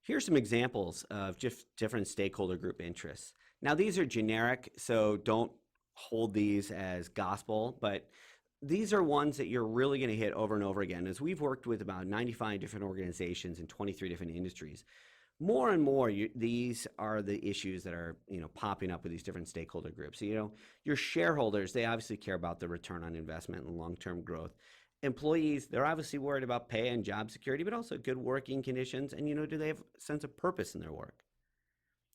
Here's some examples of just different stakeholder group interests. Now, these are generic, so don't hold these as gospel, but these are ones that you're really going to hit over and over again. As we've worked with about 95 different organizations in 23 different industries, more and more these are the issues that are popping up with these different stakeholder groups. Your shareholders, they obviously care about the return on investment and long-term growth. Employees, they're obviously worried about pay and job security, but also good working conditions, and do they have a sense of purpose in their work?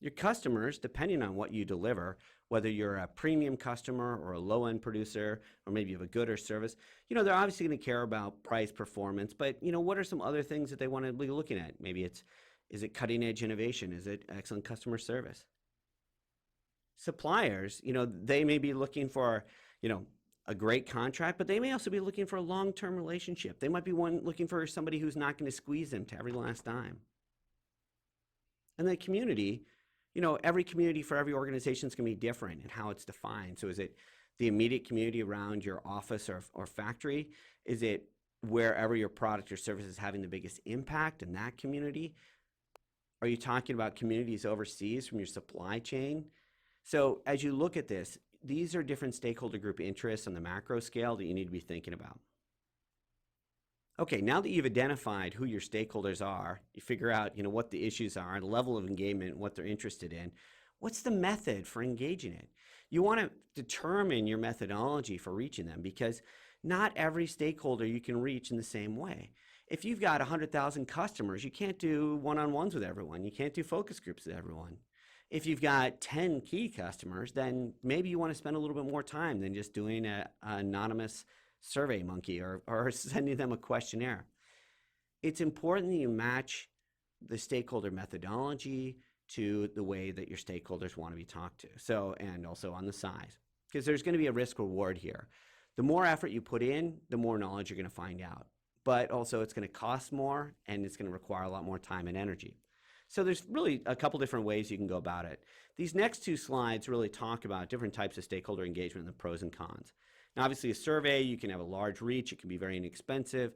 Your customers, depending on what you deliver, whether you're a premium customer or a low-end producer, or maybe you have a good or service, they're obviously going to care about price, performance, but what are some other things that they want to be looking at? Maybe is it cutting-edge innovation? Is it excellent customer service? Suppliers, they may be looking for, a great contract, but they may also be looking for a long-term relationship. They might be looking for somebody who's not going to squeeze them to every last dime. And the community, every community for every organization is going to be different in how it's defined. So is it the immediate community around your office or factory? Is it wherever your product or service is having the biggest impact in that community? Are you talking about communities overseas from your supply chain? So as you look at this, these are different stakeholder group interests on the macro scale that you need to be thinking about. Okay, now that you've identified who your stakeholders are, you figure out what the issues are, the level of engagement, what they're interested in, what's the method for engaging it? You want to determine your methodology for reaching them, because not every stakeholder you can reach in the same way. If you've got 100,000 customers, you can't do one-on-ones with everyone. You can't do focus groups with everyone. If you've got 10 key customers, then maybe you want to spend a little bit more time than just doing an anonymous survey monkey or sending them a questionnaire. It's important that you match the stakeholder methodology to the way that your stakeholders want to be talked to. So, and also on the size, because there's going to be a risk reward here. The more effort you put in, the more knowledge you're going to find out. But also it's going to cost more, and it's going to require a lot more time and energy. So there's really a couple different ways you can go about it. These next two slides really talk about different types of stakeholder engagement and the pros and cons. Now, obviously a survey, you can have a large reach, it can be very inexpensive,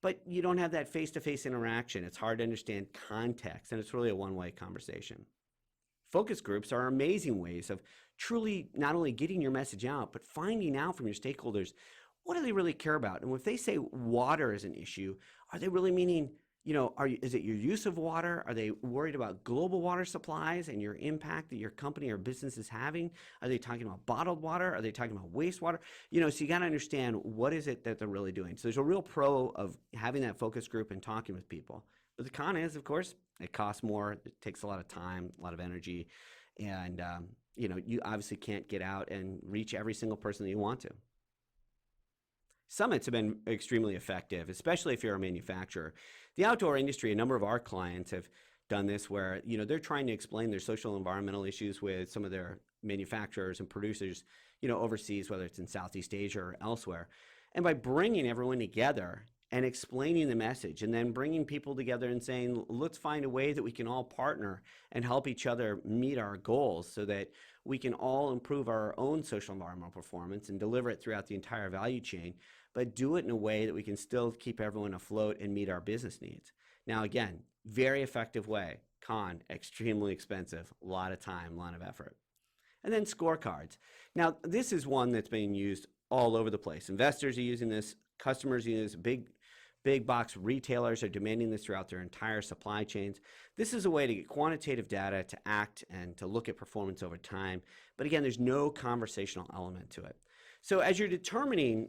but you don't have that face-to-face interaction. It's hard to understand context, and it's really a one-way conversation. Focus groups are amazing ways of truly not only getting your message out, but finding out from your stakeholders, what do they really care about? And if they say water is an issue, are they really meaning, is it your use of water? Are they worried about global water supplies and your impact that your company or business is having? Are they talking about bottled water? Are they talking about wastewater? So you got to understand what is it that they're really doing. So there's a real pro of having that focus group and talking with people. But the con is, of course, it costs more. It takes a lot of time, a lot of energy. And, you obviously can't get out and reach every single person that you want to. Summits have been extremely effective, especially if you're a manufacturer. The outdoor industry, a number of our clients have done this where, they're trying to explain their social and environmental issues with some of their manufacturers and producers, overseas, whether it's in Southeast Asia or elsewhere. And by bringing everyone together and explaining the message, and then bringing people together and saying, let's find a way that we can all partner and help each other meet our goals so that we can all improve our own social environmental performance and deliver it throughout the entire value chain, but do it in a way that we can still keep everyone afloat and meet our business needs. Now, again, very effective way. Con, extremely expensive, a lot of time, a lot of effort. And then scorecards. Now, this is one that's being used all over the place. Investors are using this, customers use this, big box retailers are demanding this throughout their entire supply chains. This is a way to get quantitative data to act and to look at performance over time. But again, there's no conversational element to it. So as you're determining,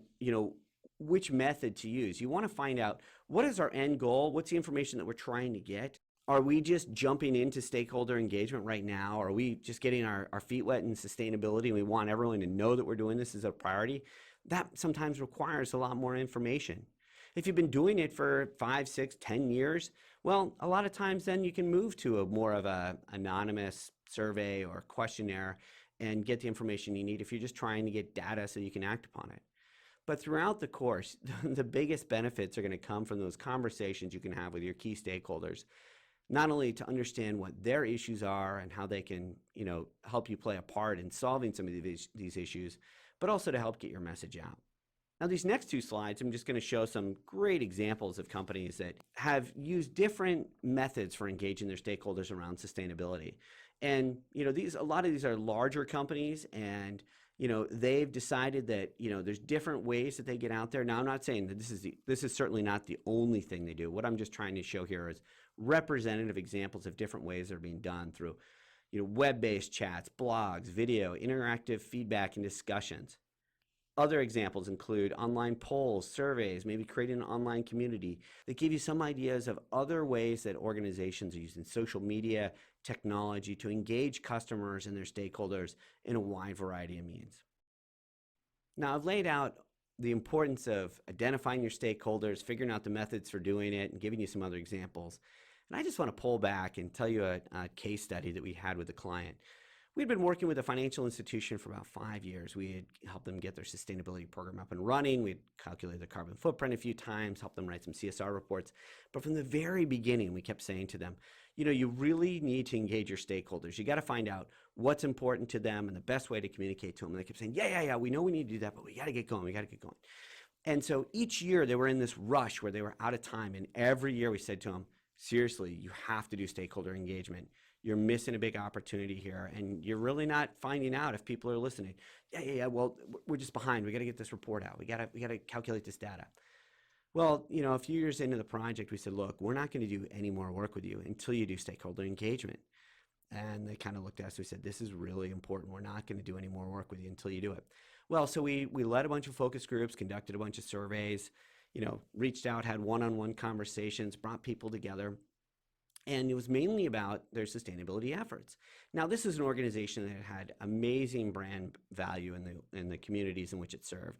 which method to use, you want to find out, what is our end goal? What's the information that we're trying to get? Are we just jumping into stakeholder engagement right now? Are we just getting our feet wet in sustainability and we want everyone to know that we're doing this as a priority? That sometimes requires a lot more information. If you've been doing it for 5, 6, 10 years, well, a lot of times then you can move to a more of a anonymous survey or questionnaire and get the information you need if you're just trying to get data so you can act upon it. But throughout the course, the biggest benefits are going to come from those conversations you can have with your key stakeholders, not only to understand what their issues are and how they can, help you play a part in solving some of these issues, but also to help get your message out. Now, these next two slides, I'm just going to show some great examples of companies that have used different methods for engaging their stakeholders around sustainability. And, a lot of these are larger companies, and, they've decided that, there's different ways that they get out there. Now, I'm not saying that this is certainly not the only thing they do. What I'm just trying to show here is representative examples of different ways that are being done through, web-based chats, blogs, video, interactive feedback, and discussions. Other examples include online polls, surveys, maybe creating an online community that give you some ideas of other ways that organizations are using social media, technology to engage customers and their stakeholders in a wide variety of means. Now, I've laid out the importance of identifying your stakeholders, figuring out the methods for doing it, and giving you some other examples. And I just want to pull back and tell you a case study that we had with a client. We'd been working with a financial institution for about 5 years. We had helped them get their sustainability program up and running. We'd calculated their carbon footprint a few times, helped them write some CSR reports. But from the very beginning, we kept saying to them, you really need to engage your stakeholders. You got to find out what's important to them and the best way to communicate to them. And they kept saying, yeah, we know we need to do that, but we got to get going. And so each year they were in this rush where they were out of time. And every year we said to them, seriously, you have to do stakeholder engagement. You're missing a big opportunity here, and you're really not finding out if people are listening. Yeah. Well, we're just behind. We got to get this report out. We got to calculate this data. Well, a few years into the project, we said, look, we're not going to do any more work with you until you do stakeholder engagement. And they kind of looked at us. We said, this is really important. We're not going to do any more work with you until you do it. Well, so we led a bunch of focus groups, conducted a bunch of surveys, reached out, had one-on-one conversations, brought people together. And it was mainly about their sustainability efforts. Now, this is an organization that had amazing brand value in the communities in which it served.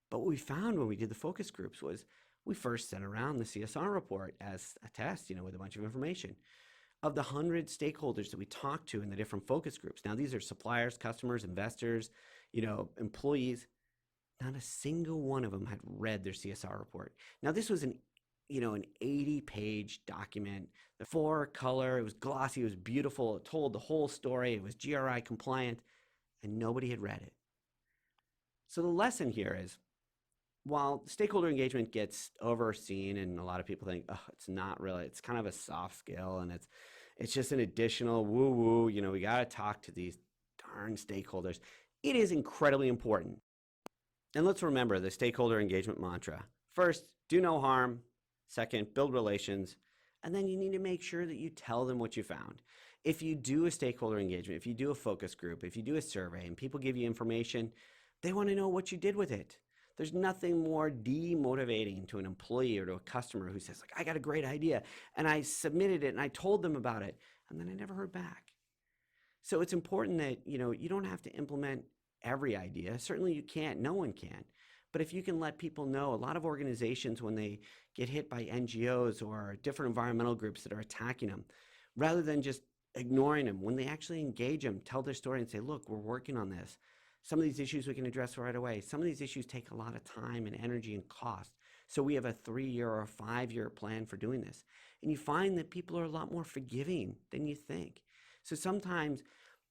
But what we found when we did the focus groups was we first sent around the CSR report as a test, with a bunch of information. Of the 100 stakeholders that we talked to in the different focus groups, now these are suppliers, customers, investors, employees, not a single one of them had read their CSR report. Now, this was an 80-page document, the 4-color, it was glossy, it was beautiful, it told the whole story, it was GRI compliant, and nobody had read it. So the lesson here is, while stakeholder engagement gets overseen and a lot of people think, oh, it's not really, it's kind of a soft skill and it's just an additional woo-woo, we got to talk to these darn stakeholders. It is incredibly important. And let's remember the stakeholder engagement mantra. First, do no harm. Second, build relations. And then you need to make sure that you tell them what you found. If you do a stakeholder engagement, if you do a focus group, if you do a survey and people give you information, they want to know what you did with it. There's nothing more demotivating to an employee or to a customer who says, I got a great idea and I submitted it and I told them about it and then I never heard back. So it's important that, you don't have to implement every idea. Certainly you can't, no one can. But if you can let people know, a lot of organizations, when they get hit by NGOs or different environmental groups that are attacking them, rather than just ignoring them, when they actually engage them, tell their story and say, look, we're working on this. Some of these issues we can address right away. Some of these issues take a lot of time and energy and cost. So we have a 3-year or a 5-year plan for doing this. And you find that people are a lot more forgiving than you think. So sometimes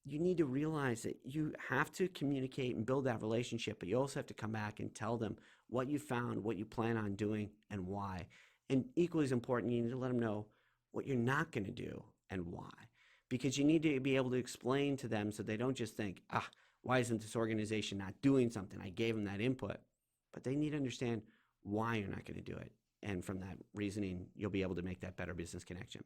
you need to realize that you have to communicate and build that relationship, but you also have to come back and tell them what you found, what you plan on doing, and why. And equally as important, you need to let them know what you're not going to do and why. Because you need to be able to explain to them so they don't just think, why isn't this organization not doing something? I gave them that input. But they need to understand why you're not going to do it. And from that reasoning, you'll be able to make that better business connection.